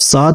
7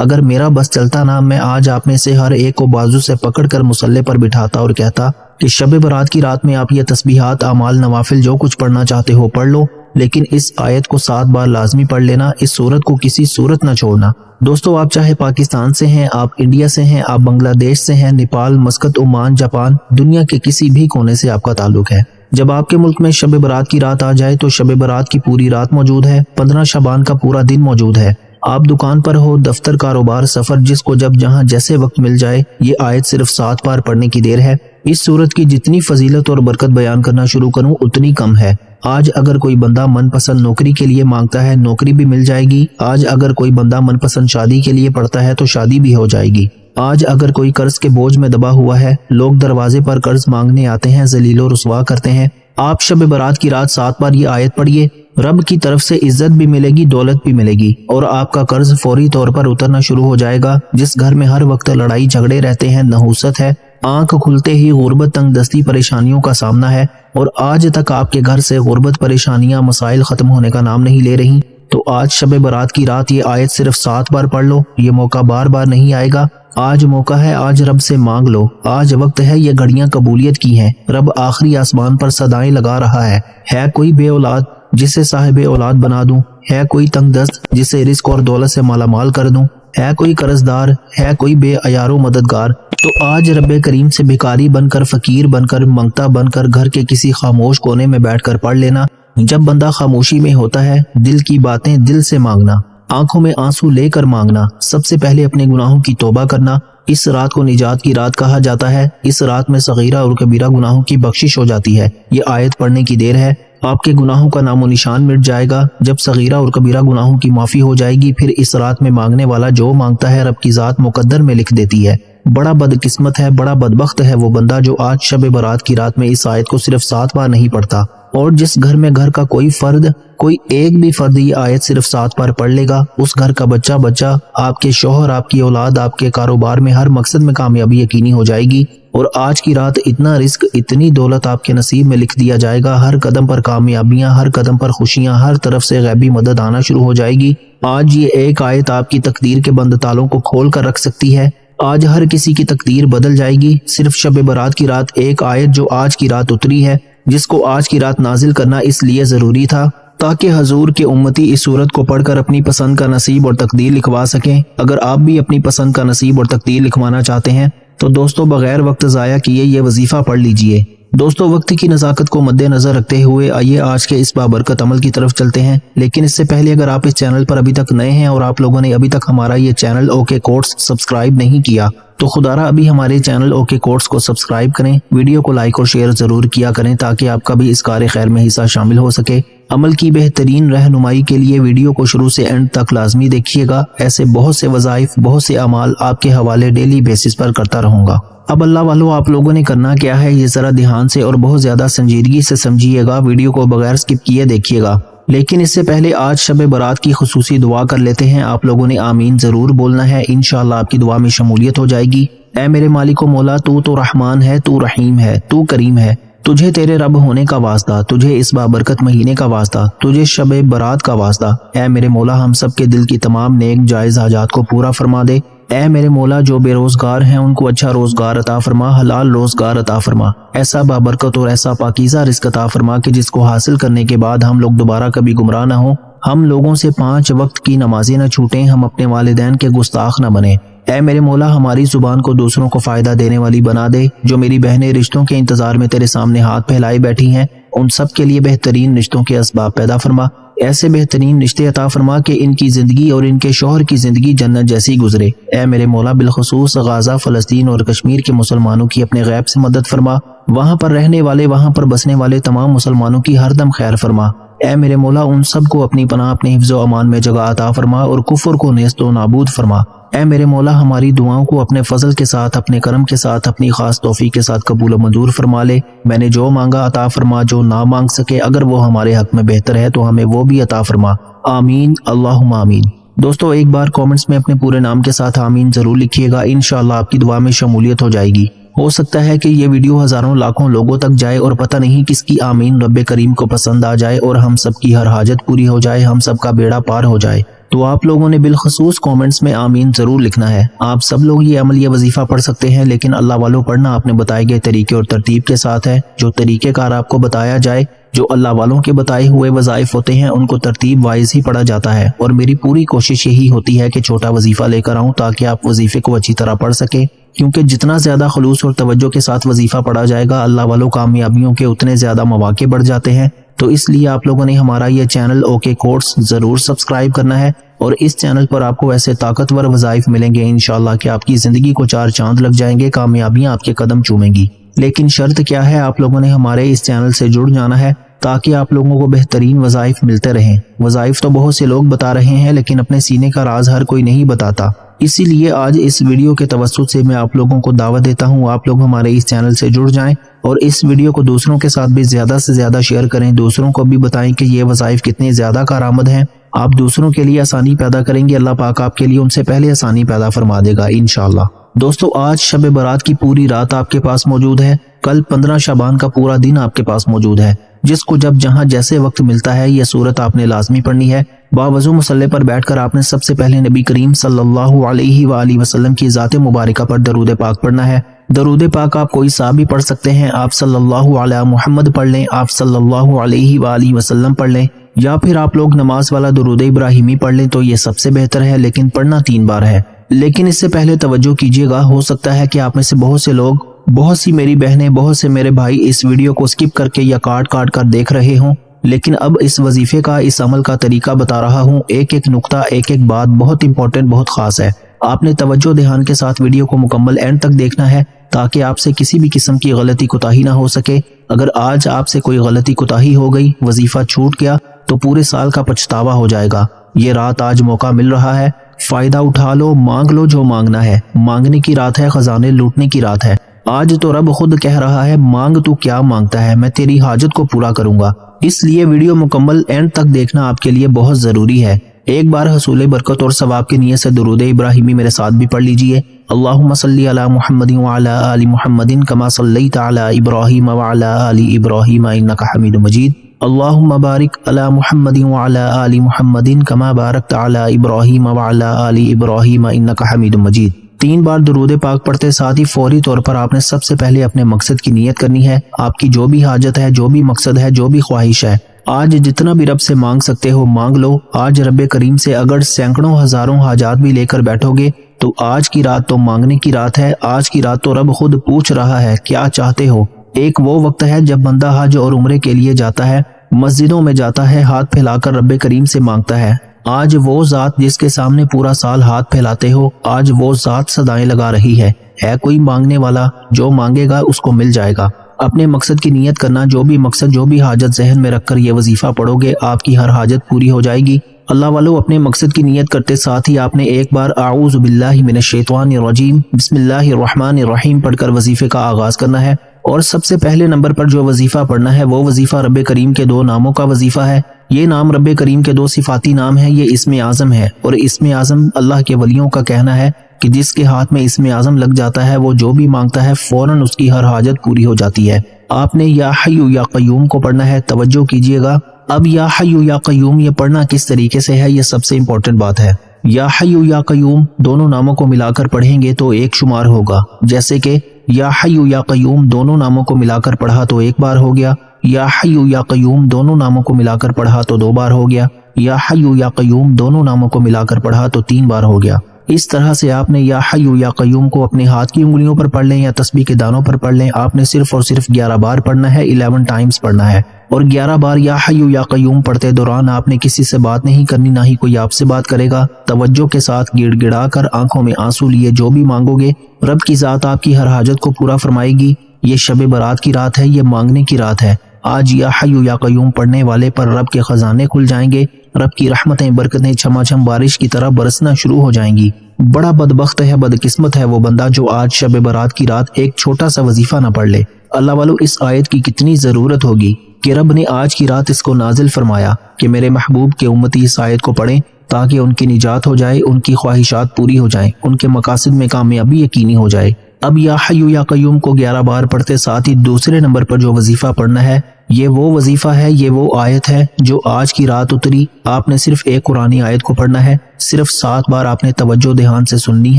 اگر میرا بس چلتا نا، میں آج آپ میں سے ہر ایک کو بازو سے پکڑ کر مصلے پر بٹھاتا اور کہتا کہ شب برات کی رات میں آپ یہ تسبیحات، اعمال، نوافل جو کچھ پڑھنا چاہتے ہو پڑھ لو، لیکن اس آیت کو 7 بار لازمی پڑھ لینا، اس سورت کو کسی صورت نہ چھوڑنا۔ دوستو، آپ چاہے پاکستان سے ہیں، آپ انڈیا سے ہیں، آپ بنگلہ دیش سے ہیں، نیپال، مسقط، عمان، جاپان، دنیا کے کسی بھی کونے سے آپ کا تعلق ہے، جب آپ کے ملک میں شب برات کی رات آ جائے تو شب برات کی پوری رات موجود ہے، 15 شعبان کا پورا دن موجود ہے۔ آپ دکان پر ہو، دفتر، کاروبار، سفر، جس کو جب جہاں جیسے وقت مل جائے، یہ آیت صرف 7 بار پڑھنے کی دیر ہے۔ اس صورت کی جتنی فضیلت اور برکت بیان کرنا شروع کروں اتنی کم ہے۔ آج اگر کوئی بندہ من پسند نوکری کے لیے مانگتا ہے، نوکری بھی مل جائے گی۔ آج اگر کوئی بندہ من پسند شادی کے لیے پڑھتا ہے تو شادی بھی ہو جائے گی۔ آج اگر کوئی قرض کے بوجھ میں دبا ہوا ہے، لوگ دروازے پر قرض مانگنے آتے ہیں، ذلیل و رسوا کرتے ہیں، آپ شب برات کی رات 7 بار یہ آیت پڑھیے، رب کی طرف سے عزت بھی ملے گی، دولت بھی ملے گی، اور آپ کا قرض فوری طور پر اترنا شروع ہو جائے گا۔ جس گھر میں ہر وقت لڑائی جھگڑے رہتے ہیں، نحوست ہے، آنکھ کھلتے ہی غربت، تنگ دستی، پریشانیوں کا سامنا ہے، اور آج تک آپ کے گھر سے غربت، پریشانیاں، مسائل ختم ہونے کا نام نہیں لے رہی، تو آج شب برات کی رات یہ آیت صرف 7 بار پڑھ لو۔ یہ موقع بار بار نہیں آئے گا، آج موقع ہے، آج رب سے مانگ لو، آج وقت ہے، یہ گھڑیاں قبولیت کی ہیں، رب آخری آسمان پر صدائیں لگا رہا ہے کوئی بے اولاد جسے صاحب اولاد بنا دوں، ہے کوئی تنگ دست جسے رزق اور دولت سے مالا مال کر دوں، ہے کوئی قرض دار، ہے کوئی بے عیار و مددگار، تو آج رب کریم سے بھکاری بن کر، فقیر بن کر، منگتا بن کر، گھر کے کسی خاموش کونے میں بیٹھ کر پڑھ لینا۔ جب بندہ خاموشی میں ہوتا ہے، دل کی باتیں دل سے مانگنا، آنکھوں میں آنسو لے کر مانگنا، سب سے پہلے اپنے گناہوں کی توبہ کرنا۔ اس رات کو نجات کی رات کہا جاتا ہے، اس رات میں صغیرہ اور کبیرہ گناہوں کی بخشش ہو جاتی ہے۔ یہ آیت پڑھنے کی دیر ہے، آپ کے گناہوں کا نام و نشان مٹ جائے گا۔ جب صغیرہ اور کبیرہ گناہوں کی معافی ہو جائے گی، پھر اس رات میں مانگنے والا جو مانگتا ہے، رب کی ذات مقدر میں لکھ دیتی ہے۔ بڑا بدقسمت ہے، بڑا بدبخت ہے وہ بندہ جو آج شب برات کی رات میں اس آیت کو صرف 7 بار نہیں پڑھتا۔ اور جس گھر میں گھر کا کوئی ایک بھی فرد یہ آیت صرف 7 بار پڑھ لے گا، اس گھر کا بچہ، آپ کے شوہر، آپ کی اولاد، آپ کے کاروبار میں ہر مقصد میں کامیابی یقینی ہو جائے گی، اور آج کی رات اتنا رزق، اتنی دولت آپ کے نصیب میں لکھ دیا جائے گا، ہر قدم پر کامیابیاں، ہر قدم پر خوشیاں، ہر طرف سے غیبی مدد آنا شروع ہو جائے گی۔ آج یہ ایک آیت آپ کی تقدیر کے بند تالوں کو کھول کر رکھ سکتی ہے۔ آج ہر کسی کی تقدیر بدل جائے گی، صرف شب برات کی رات ایک آیت جو آج کی رات اتری ہے، جس کو آج کی رات نازل کرنا اس لیے ضروری تھا تاکہ حضور کے امتی اس سورت کو پڑھ کر اپنی پسند کا نصیب اور تقدیر لکھوا سکیں۔ اگر آپ بھی اپنی پسند کا نصیب اور تقدیر لکھوانا چاہتے ہیں تو دوستو بغیر وقت ضائع کیے یہ وظیفہ پڑھ لیجئے۔ دوستو وقت کی نزاکت کو مد نظر رکھتے ہوئے آئیے آج کے اس بابرکت عمل کی طرف چلتے ہیں، لیکن اس سے پہلے اگر آپ اس چینل پر ابھی تک نئے ہیں اور آپ لوگوں نے ابھی تک ہمارا یہ چینل اوکے کوٹس سبسکرائب نہیں کیا تو خدارا ابھی ہمارے چینل اوکے کوٹس کو سبسکرائب کریں، ویڈیو کو لائک اور شیئر ضرور کیا کریں تاکہ آپ کا بھی اس کار خیر میں حصہ شامل ہو سکے۔ عمل کی بہترین رہنمائی کے لیے ویڈیو کو شروع سے اینڈ تک لازمی دیکھیے گا، ایسے بہت سے وظائف، بہت سے اعمال آپ کے حوالے ڈیلی بیسس پر کرتا رہوں گا۔ اب اللہ والو آپ لوگوں نے کرنا کیا ہے، یہ ذرا دھیان سے اور بہت زیادہ سنجیدگی سے سمجھیے گا، ویڈیو کو بغیر سکپ کیے دیکھیے گا۔ لیکن اس سے پہلے آج شب برات کی خصوصی دعا کر لیتے ہیں۔ آپ لوگوں نے آمین ضرور بولنا ہے، انشاءاللہ آپ کی دعا میں شمولیت ہو جائے گی۔ اے میرے مالک و مولا، تو رحمان ہے، تو رحیم ہے، تو کریم ہے، تجھے تیرے رب ہونے کا واسطہ، تجھے اس بابرکت مہینے کا واسطہ، تجھے شب برات کا واسطہ۔ اے میرے مولا ہم سب کے دل کی تمام نیک جائز حاجات کو پورا فرما دے۔ اے میرے مولا جو بے روزگار ہیں ان کو اچھا روزگار عطا فرما، حلال روزگار عطا فرما، ایسا بابرکت اور ایسا پاکیزہ رزق عطا فرما کہ جس کو حاصل کرنے کے بعد ہم لوگ دوبارہ کبھی گمراہ نہ ہوں، ہم لوگوں سے 5 وقت کی نمازیں نہ چھوٹیں، ہم اپنے والدین کے گستاخ نہ بنیں۔ اے میرے مولا ہماری زبان کو دوسروں کو فائدہ دینے والی بنا دے۔ جو میری بہنیں رشتوں کے انتظار میں تیرے سامنے ہاتھ پھیلائے بیٹھی ہیں، ان سب کے لیے بہترین رشتوں کے اسباب پیدا فرما، ایسے بہترین رشتے عطا فرما کہ ان کی زندگی اور ان کے شوہر کی زندگی جنت جیسی گزرے۔ اے میرے مولا بالخصوص غزہ، فلسطین اور کشمیر کے مسلمانوں کی اپنے غیب سے مدد فرما، وہاں پر رہنے والے، وہاں پر بسنے والے تمام مسلمانوں کی ہر دم خیر فرما۔ اے میرے مولا ان سب کو اپنی پناہ، اپنے حفظ و امان میں جگہ عطا فرما اور کفر کو نیست و نابود فرما۔ اے میرے مولا ہماری دعاؤں کو اپنے فضل کے ساتھ، اپنے کرم کے ساتھ، اپنی خاص توفیق کے ساتھ قبول و منظور فرما لے۔ میں نے جو مانگا عطا فرما، جو نہ مانگ سکے اگر وہ ہمارے حق میں بہتر ہے تو ہمیں وہ بھی عطا فرما۔ آمین اللہم آمین۔ دوستو ایک بار کامنٹس میں اپنے پورے نام کے ساتھ آمین ضرور لکھیے گا، انشاءاللہ آپ کی دعا میں شمولیت ہو جائے گی۔ ہو سکتا ہے کہ یہ ویڈیو ہزاروں لاکھوں لوگوں تک جائے اور پتہ نہیں کس کی آمین رب کریم کو پسند آ جائے اور ہم سب کی ہر حاجت پوری ہو جائے، ہم سب کا بیڑا پار ہو جائے۔ تو آپ لوگوں نے بالخصوص کامنٹس میں آمین ضرور لکھنا ہے۔ آپ سب لوگ یہ عمل، یہ وظیفہ پڑھ سکتے ہیں، لیکن اللہ والوں پڑھنا آپ نے بتائے گئے طریقے اور ترتیب کے ساتھ ہے۔ جو طریقہ کار آپ کو بتایا جائے، جو اللہ والوں کے بتائے ہوئے وظائف ہوتے ہیں، ان کو ترتیب وائز ہی پڑھا جاتا ہے، اور میری پوری کوشش یہی ہوتی ہے کہ چھوٹا وظیفہ لے کر آؤں تاکہ آپ وظیفے کو اچھی طرح پڑھ سکیں، کیونکہ جتنا زیادہ خلوص اور توجہ کے ساتھ وظیفہ پڑھا جائے گا، اللہ والوں کامیابیوں کے اتنے زیادہ مواقع بڑھ جاتے ہیں۔ تو اس لیے آپ لوگوں نے ہمارا یہ چینل اوکے کورس ضرور سبسکرائب کرنا ہے، اور اس چینل پر آپ کو ایسے طاقتور وظائف ملیں گے انشاءاللہ کہ آپ کی زندگی کو چار چاند لگ جائیں گے، کامیابیاں آپ کے قدم چومیں گی۔ لیکن شرط کیا ہے؟ آپ لوگوں نے ہمارے اس چینل سے جڑ جانا ہے تاکہ آپ لوگوں کو بہترین وظائف ملتے رہیں۔ وظائف تو بہت سے لوگ بتا رہے ہیں، لیکن اپنے سینے کا راز ہر کوئی نہیں بتاتا۔ اسی لیے آج اس ویڈیو کے توسط سے میں آپ لوگوں کو دعوت دیتا ہوں، آپ لوگ ہمارے اس چینل سے جڑ جائیں اور اس ویڈیو کو دوسروں کے ساتھ بھی زیادہ سے زیادہ شیئر کریں، دوسروں کو بھی بتائیں کہ یہ وظائف کتنے زیادہ کارآمد ہیں۔ آپ دوسروں کے لیے آسانی پیدا کریں گے، اللہ پاک آپ کے لیے ان سے پہلے آسانی پیدا فرما دے گا انشاءاللہ۔ دوستو، آج شب برات کی پوری رات آپ کے پاس موجود ہے، کل 15 شعبان کا پورا دن آپ کے پاس موجود ہے، جس کو جب جہاں جیسے وقت ملتا ہے یہ سورت آپ نے لازمی پڑھنی ہے۔ باوضو مصلی پر بیٹھ کر آپ نے سب سے پہلے نبی کریم صلی اللہ علیہ وآلہ وسلم کی ذات مبارکہ پر درود پاک پڑھنا ہے۔ درود پاک آپ کوئی سا بھی پڑھ سکتے ہیں، آپ صلی اللہ علیہ محمد پڑھ لیں، آپ صلی اللہ علیہ وآلہ وسلم پڑھ لیں، یا پھر آپ لوگ نماز والا درود ابراہیمی پڑھ لیں تو یہ سب سے بہتر ہے، لیکن پڑھنا 3 بار ہے۔ لیکن اس سے پہلے توجہ کیجیے گا، ہو سکتا ہے کہ آپ میں سے بہت سے لوگ، بہت سی میری بہنیں، بہت سے میرے بھائی اس ویڈیو کو سکپ کر کے یا کاٹ کر دیکھ رہے ہوں، لیکن اب اس وظیفے کا، اس عمل کا طریقہ بتا رہا ہوں، ایک ایک نقطہ، ایک ایک بات بہت امپورٹنٹ، بہت خاص ہے۔ آپ نے توجہ دھیان کے ساتھ ویڈیو کو مکمل اینڈ تک دیکھنا ہے تاکہ آپ سے کسی بھی قسم کی غلطی کوتاہی نہ ہو سکے۔ اگر آج آپ سے کوئی غلطی کوتاہی ہو گئی، وظیفہ چھوٹ گیا، تو پورے سال کا پچھتاوا ہو جائے گا۔ یہ رات آج موقع مل رہا ہے، فائدہ اٹھا لو، مانگ لو جو مانگنا ہے۔ مانگنے کی رات ہے، خزانے لوٹنے کی رات ہے۔ آج تو رب خود کہہ رہا ہے، مانگ تو کیا مانگتا ہے، میں تیری حاجت کو پورا کروں گا۔ اس لیے ویڈیو مکمل اینڈ تک دیکھنا آپ کے لیے بہت ضروری ہے۔ ایک بار حصول برکت اور ثواب کی نیت سے درود ابراہیمی میرے ساتھ بھی پڑھ لیجئے۔ اللہم صلی علی محمد وعلی آل محمد کما صلیت علی ابراہیم وعلی آل ابراہیم انک حمید مجید۔ اللہم بارک علی محمد وعلی آل محمد کما بارکت علی ابراہیم وعلی آل ابراہیم انک حمید مجید۔ 3 بار درود پاک پڑھتے ساتھ ہی فوری طور پر آپ نے سب سے پہلے اپنے مقصد کی نیت کرنی ہے۔ آپ کی جو بھی حاجت ہے، جو بھی مقصد ہے، جو بھی خواہش ہے، آج جتنا بھی رب سے مانگ سکتے ہو مانگ لو۔ آج رب کریم سے اگر سینکڑوں ہزاروں حاجات بھی لے کر بیٹھو گے تو آج کی رات تو مانگنے کی رات ہے۔ آج کی رات تو رب خود پوچھ رہا ہے کیا چاہتے ہو۔ ایک وہ وقت ہے جب بندہ حج اور عمرے کے لیے جاتا ہے، مسجدوں میں جاتا ہے، ہاتھ پھیلا کر رب کریم سے مانگتا ہے۔ آج وہ ذات جس کے سامنے پورا سال ہاتھ پھیلاتے ہو، آج وہ ذات صدائیں لگا رہی ہے کوئی مانگنے والا، جو مانگے گا اس کو مل جائے گا۔ اپنے مقصد کی نیت کرنا، جو بھی مقصد، جو بھی حاجت ذہن میں رکھ کر یہ وظیفہ پڑھو گے، آپ کی ہر حاجت پوری ہو جائے گی۔ اللہ والو، اپنے مقصد کی نیت کرتے ساتھ ہی آپ نے ایک بار اعوذ باللہ من الشیطان الرجیم بسم اللہ الرحمن الرحیم پڑھ کر وظیفے کا آغاز کرنا ہے۔ اور سب سے پہلے نمبر پر جو وظیفہ پڑھنا ہے وہ وظیفہ رب کریم کے 2 ناموں کا وظیفہ ہے۔ یہ نام رب کریم کے 2 صفاتی نام ہیں، یہ اسم اعظم ہے، اور اسم اعظم اللہ کے ولیوں کا کہنا ہے کہ جس کے ہاتھ میں اسم اعظم لگ جاتا ہے وہ جو بھی مانگتا ہے فوراً اس کی ہر حاجت پوری ہو جاتی ہے۔ آپ نے یا حی یا قیوم کو پڑھنا ہے، توجہ کیجئے گا۔ اب یا حی یا قیوم یہ پڑھنا کس طریقے سے ہے، یہ سب سے امپورٹنٹ بات ہے۔ یا حی یا قیوم دونوں ناموں کو ملا کر پڑھیں گے تو ایک شمار ہوگا، جیسے کہ یا حی یا قیوم دونوں ناموں کو ملا کر پڑھا تو 1 بار ہو گیا، یا حی یا قیوم دونوں ناموں کو ملا کر پڑھا تو 2 بار ہو گیا، یا حی یا قیوم دونوں ناموں کو ملا کر پڑھا تو 3 بار ہو گیا۔ اس طرح سے آپ نے یا حی یا قیوم کو اپنے ہاتھ کی انگلیوں پر پڑھ لیں یا تسبیح کے دانوں پر پڑھ لیں، آپ نے صرف اور صرف 11 بار پڑھنا ہے، 11 ٹائمز پڑھنا ہے۔ اور 11 بار یا حی یا قیوم پڑھتے دوران آپ نے کسی سے بات نہیں کرنی، نہ ہی کوئی آپ سے بات کرے گا۔ توجہ کے ساتھ گڑ گڑا کر آنکھوں میں آنسو لیے جو بھی مانگو گے، رب کی ذات آپ کی ہر حاجت کو پورا فرمائے گی۔ یہ شب برات کی رات ہے، یہ مانگنے کی رات ہے۔ آج یا حی یا قیوم پڑھنے والے پر رب کے خزانے کھل جائیں گے، رب کی رحمتیں، برکتیں چھما چھم بارش کی طرح برسنا شروع ہو جائیں گی۔ بڑا بدبخت ہے، بدقسمت ہے وہ بندہ جو آج شب برات کی رات ایک چھوٹا سا وظیفہ نہ پڑھ لے۔ اللہ والو، اس آیت کی کتنی ضرورت ہوگی کہ رب نے آج کی رات اس کو نازل فرمایا کہ میرے محبوب کے امتی اس آیت کو پڑھیں تاکہ ان کی نجات ہو جائے، ان کی خواہشات پوری ہو جائیں، ان کے مقاصد میں کامیابی یقینی ہو جائے۔ اب یا حی یا قیوم کو 11 بار پڑھتے ساتھ ہی دوسرے نمبر پر جو وظیفہ پڑھنا ہے یہ وہ وظیفہ ہے، یہ وہ آیت ہے جو آج کی رات اتری۔ آپ نے صرف ایک قرآنی آیت کو پڑھنا ہے، صرف 7 بار آپ نے توجہ دھیان سے سننی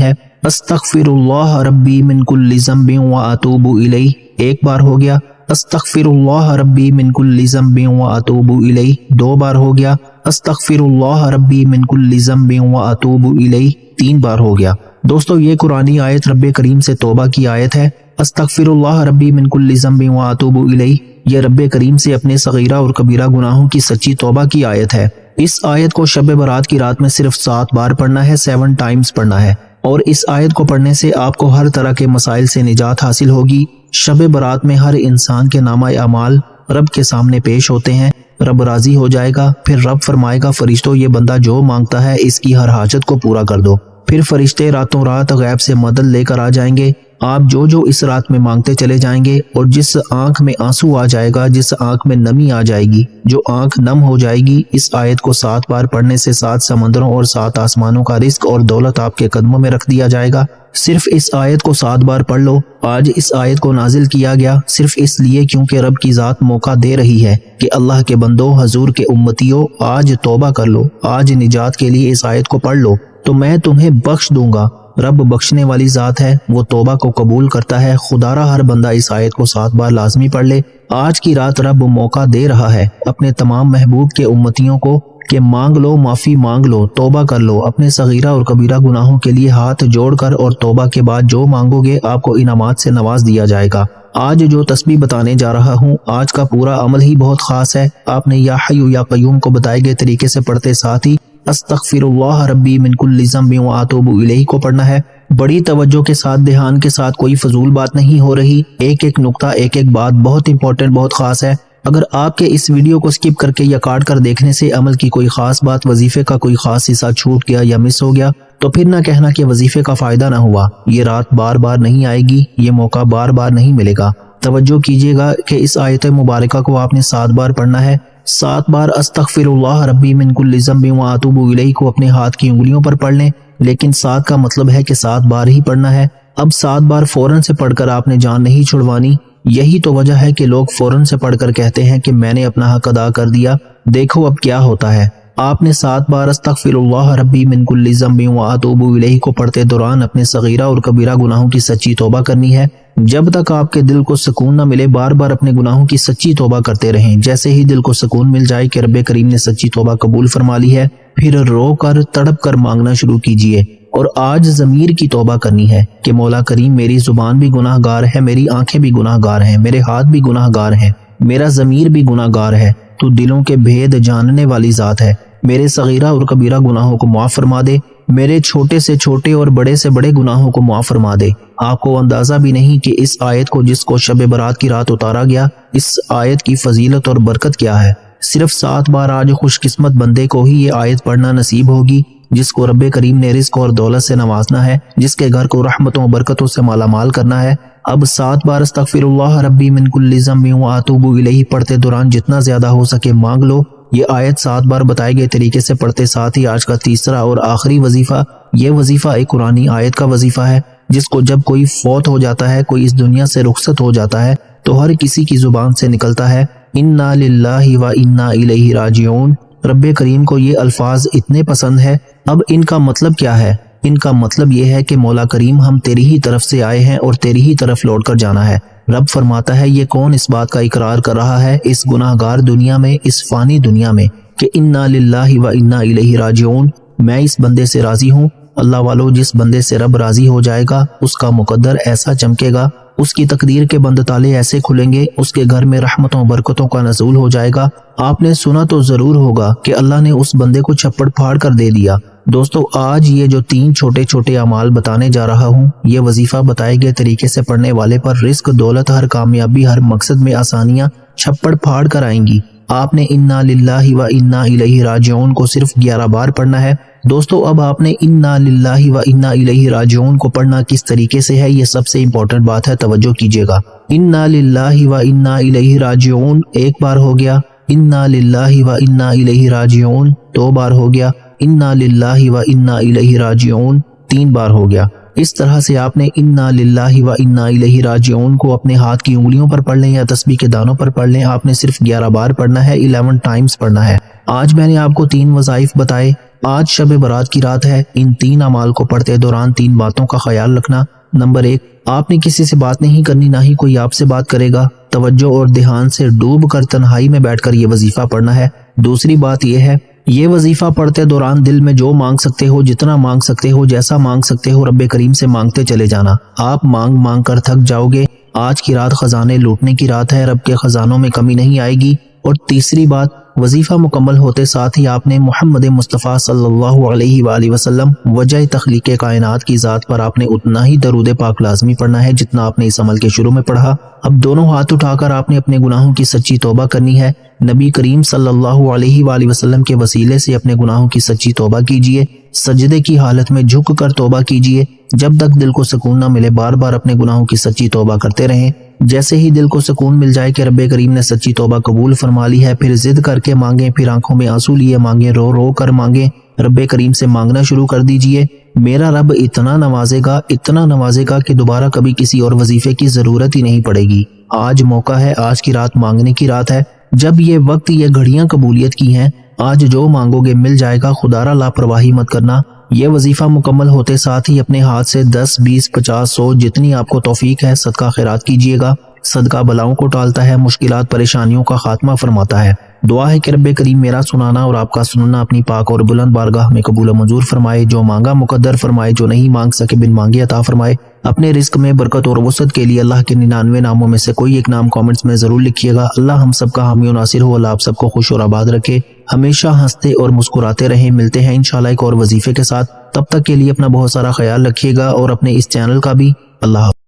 ہے۔ استغفر اللہ ربی من کل ذنب واتوب الیہ، ایک بار ہو گیا۔ استغفر اللہ ربی من کل ذنب واتوب الیہ، 2 بار ہو گیا۔ استغفر اللہ ربی من کل ذنب واتوب الیہ، 3 بار ہو گیا۔ دوستو یہ قرآنی آیت رب کریم سے توبہ کی آیت ہے۔ استغفر اللہ ربی من کل ذنب واتوب الیہ، یہ رب کریم سے اپنے صغیرہ اور کبیرہ گناہوں کی سچی توبہ کی آیت ہے۔ اس آیت کو شب برات کی رات میں صرف 7 بار پڑھنا ہے، 7 ٹائمز پڑھنا ہے، اور اس آیت کو پڑھنے سے آپ کو ہر طرح کے مسائل سے نجات حاصل ہوگی۔ شب برات میں ہر انسان کے نامہ اعمال رب کے سامنے پیش ہوتے ہیں، رب راضی ہو جائے گا، پھر رب فرمائے گا فرشتوں یہ بندہ جو مانگتا ہے اس کی ہر حاجت کو پورا کر دو۔ پھر فرشتے راتوں رات غیب سے مدد لے کر آ جائیں گے، آپ جو اس رات میں مانگتے چلے جائیں گے، اور جس آنکھ میں آنسو آ جائے گا، جس آنکھ میں نمی آ جائے گی، جو آنکھ نم ہو جائے گی، اس آیت کو 7 بار پڑھنے سے 7 سمندروں اور 7 آسمانوں کا رزق اور دولت آپ کے قدموں میں رکھ دیا جائے گا۔ صرف اس آیت کو 7 بار پڑھ لو۔ آج اس آیت کو نازل کیا گیا صرف اس لیے کیونکہ رب کی ذات موقع دے رہی ہے کہ اللہ کے بندو، حضور کے امتیوں، آج توبہ کر لو، آج نجات کے لیے اس آیت کو پڑھ لو تو میں تمہیں بخش دوں گا۔ رب بخشنے والی ذات ہے، وہ توبہ کو قبول کرتا ہے۔ خدا را ہر بندہ اس آیت کو 7 بار لازمی پڑھ لے۔ آج کی رات رب موقع دے رہا ہے اپنے تمام محبوب کے امتیوں کو کہ مانگ لو، معافی مانگ لو، توبہ کر لو، اپنے صغیرہ اور کبیرہ گناہوں کے لیے ہاتھ جوڑ کر، اور توبہ کے بعد جو مانگو گے آپ کو انعامات سے نواز دیا جائے گا۔ آج جو تسبیح بتانے جا رہا ہوں، آج کا پورا عمل ہی بہت خاص ہے۔ آپ نے یا حی یا قیوم کو بتائے گئے طریقے سے پڑھتے ساتھ ہی استغفر اللہ ربی من کل ذنب واتوب الیہ کو پڑھنا ہے۔ بڑی توجہ کے ساتھ، دھیان کے ساتھ، کوئی فضول بات نہیں ہو رہی، ایک ایک نقطہ، ایک ایک بات بہت امپورٹنٹ، بہت خاص ہے۔ اگر آپ کے اس ویڈیو کو سکپ کر کے یا کاٹ کر دیکھنے سے عمل کی کوئی خاص بات، وظیفے کا کوئی خاص حصہ چھوٹ گیا یا مس ہو گیا تو پھر نہ کہنا کہ وظیفے کا فائدہ نہ ہوا۔ یہ رات بار بار نہیں آئے گی، یہ موقع بار بار نہیں ملے گا۔ توجہ کیجیے گا کہ اس آیت مبارکہ کو آپ نے 7 بار پڑھنا ہے۔ 7 بار استغفر اللہ ربی من کل ذنب واتوب الیہ کو اپنے ہاتھ کی انگلیوں پر پڑھ لیں، لیکن 7 کا مطلب ہے کہ 7 بار ہی پڑھنا ہے۔ اب 7 بار فوراً سے پڑھ کر آپ نے جان نہیں چھڑوانی۔ یہی تو وجہ ہے کہ لوگ فوراً سے پڑھ کر کہتے ہیں کہ میں نے اپنا حق ادا کر دیا، دیکھو اب کیا ہوتا ہے۔ آپ نے 7 بار استغفر اللہ ربی من کل ذنب واتوب الیہ کو پڑھتے دوران اپنے صغیرہ اور کبیرہ گناہوں کی سچی توبہ کرنی ہے۔ جب تک آپ کے دل کو سکون نہ ملے بار بار اپنے گناہوں کی سچی توبہ کرتے رہیں۔ جیسے ہی دل کو سکون مل جائے کہ رب کریم نے سچی توبہ قبول فرما لی ہے، پھر رو کر تڑپ کر مانگنا شروع کیجئے، اور آج ضمیر کی توبہ کرنی ہے کہ مولا کریم میری زبان بھی گناہ گار ہے، میری آنکھیں بھی گناہ گار ہیں، میرے ہاتھ بھی گناہ گار ہیں، میرا ضمیر بھی گناہ گار ہے، تو دلوں کے بھید جاننے والی ذات ہے، میرے صغیرہ اور کبیرہ گناہوں کو معاف فرما دے، میرے چھوٹے سے چھوٹے اور بڑے سے بڑے گناہوں کو معاف فرما دے۔ آپ کو اندازہ بھی نہیں کہ اس آیت کو جس کو شب برات کی رات اتارا گیا، اس آیت کی فضیلت اور برکت کیا ہے۔ صرف 7 بار آج خوش قسمت بندے کو ہی یہ آیت پڑھنا نصیب ہوگی، جس کو رب کریم نے رزق اور دولت سے نوازنا ہے، جس کے گھر کو رحمتوں و برکتوں سے مالا مال کرنا ہے۔ اب 7 بار استغفر اللہ ربی من کل ذنب واتوب الیہ پڑھتے دوران جتنا زیادہ ہو سکے مانگ لو۔ یہ آیت 7 بار بتائے گئے طریقے سے پڑھتے ساتھ ہی آج کا تیسرا اور آخری وظیفہ، یہ وظیفہ ایک قرآنی آیت کا وظیفہ ہے، جس کو جب کوئی فوت ہو جاتا ہے، کوئی اس دنیا سے رخصت ہو جاتا ہے، تو ہر کسی کی زبان سے نکلتا ہے انا للہ و انا الیہ راجعون۔ رب کریم کو یہ الفاظ اتنے پسند ہے۔ اب ان کا مطلب کیا ہے؟ ان کا مطلب یہ ہے کہ مولا کریم ہم تیری ہی طرف سے آئے ہیں اور تیری ہی طرف لوٹ کر جانا ہے۔ رب فرماتا ہے یہ کون اس بات کا اقرار کر رہا ہے اس گناہ گار دنیا میں، اس فانی دنیا میں، کہ انا للہ و انا الیہ راجعون، میں اس بندے سے راضی ہوں۔ اللہ والو، جس بندے سے رب راضی ہو جائے گا اس کا مقدر ایسا چمکے گا، اس کی تقدیر کے بند تالے ایسے کھلیں گے، اس کے گھر میں رحمتوں برکتوں کا نزول ہو جائے گا۔ آپ نے سنا تو ضرور ہوگا کہ اللہ نے اس بندے کو چھپڑ پھاڑ کر دے دیا۔ دوستو آج یہ جو 3 چھوٹے چھوٹے اعمال بتانے جا رہا ہوں، یہ وظیفہ بتائے گئے طریقے سے پڑھنے والے پر رزق، دولت، ہر کامیابی، ہر مقصد میں آسانیاں چھپڑ پھاڑ کر آئیں گی۔ آپ نے انا للہ و انا الیہ راجعون کو صرف 11 بار پڑھنا ہے۔ دوستو اب آپ نے انا للہ و انا الیہ راجعون کو پڑھنا کس طریقے سے ہے، یہ سب سے امپورٹنٹ بات ہے، توجہ کیجیے گا۔ انا للہ و انا الیہ راجعون ایک بار ہو گیا، انا للہ و انا الیہ راجعون 2 بار ہو گیا، انا للہ و انا الیہ راجعون 3 بار ہو گیا۔ اس طرح سے آپ نے انا للہ و انا الیہ راجعون کو اپنے ہاتھ کی انگلیوں پر پڑھ لیں یا تسبیح کے دانوں پر پڑھ لیں، آپ نے صرف 11 بار پڑھنا ہے، 11 ٹائمز پڑھنا ہے۔ آج میں نے آپ کو 3 وظائف بتائے۔ آج شب برات کی رات ہے، ان 3 اعمال کو پڑھتے دوران 3 باتوں کا خیال رکھنا۔ نمبر 1، آپ نے کسی سے بات نہیں کرنی، نہ ہی کوئی آپ سے بات کرے گا۔ توجہ اور دھیان سے ڈوب کر تنہائی میں بیٹھ کر یہ وظیفہ پڑھنا ہے۔ دوسری بات یہ ہے، یہ وظیفہ پڑھتے دوران دل میں جو مانگ سکتے ہو، جتنا مانگ سکتے ہو، جیسا مانگ سکتے ہو، رب کریم سے مانگتے چلے جانا۔ آپ مانگ مانگ کر تھک جاؤ گے۔ آج کی رات خزانے لوٹنے کی رات ہے، رب کے خزانوں میں کمی نہیں آئے گی۔ اور تیسری بات، وظیفہ مکمل ہوتے ساتھ ہی آپ نے محمد مصطفیٰ صلی اللہ علیہ وآلہ وسلم وجہ تخلیق کائنات کی ذات پر آپ نے اتنا ہی درود پاک لازمی پڑھنا ہے جتنا آپ نے اس عمل کے شروع میں پڑھا۔ اب دونوں ہاتھ اٹھا کر آپ نے اپنے گناہوں کی سچی توبہ کرنی ہے۔ نبی کریم صلی اللہ علیہ وآلہ وسلم کے وسیلے سے اپنے گناہوں کی سچی توبہ کیجیے۔ سجدے کی حالت میں جھک کر توبہ کیجیے۔ جب تک دل کو سکون نہ ملے بار بار اپنے گناہوں کی سچی توبہ کرتے رہیں۔ جیسے ہی دل کو سکون مل جائے کہ رب کریم نے سچی توبہ قبول فرما لی ہے، پھر ضد کر کے مانگیں، پھر آنکھوں میں آنسو لیے مانگیں، رو رو کر مانگیں۔ رب کریم سے مانگنا شروع کر دیجئے۔ میرا رب اتنا نوازے گا کہ دوبارہ کبھی کسی اور وظیفے کی ضرورت ہی نہیں پڑے گی۔ آج موقع ہے، آج کی رات مانگنے کی رات ہے۔ جب یہ وقت، یہ گھڑیاں قبولیت کی ہیں، آج جو مانگو گے مل جائے گا۔ خدا را لاپرواہی مت کرنا۔ یہ وظیفہ مکمل ہوتے ساتھ ہی اپنے ہاتھ سے 10، 20، 50، 100 جتنی آپ کو توفیق ہے صدقہ خیرات کیجیے گا۔ صدقہ بلاؤں کو ٹالتا ہے، مشکلات پریشانیوں کا خاتمہ فرماتا ہے۔ دعا ہے کہ رب کریم میرا سنانا اور آپ کا سننا اپنی پاک اور بلند بارگاہ میں قبول و منظور فرمائے۔ جو مانگا مقدر فرمائے، جو نہیں مانگ سکے بن مانگے عطا فرمائے۔ اپنے رزق میں برکت اور وسعت کے لیے اللہ کے 99 ناموں میں سے کوئی ایک نام کامنٹس میں ضرور لکھیے گا۔ اللہ ہم سب کا حامی و ناصر ہو۔ اللہ آپ سب کو خوش اور آباد رکھے، ہمیشہ ہنستے اور مسکراتے رہیں۔ ملتے ہیں انشاءاللہ ایک اور وظیفے کے ساتھ، تب تک کے لیے اپنا بہت سارا خیال رکھیے گا اور اپنے اس چینل کا بھی۔ اللہ حافظ۔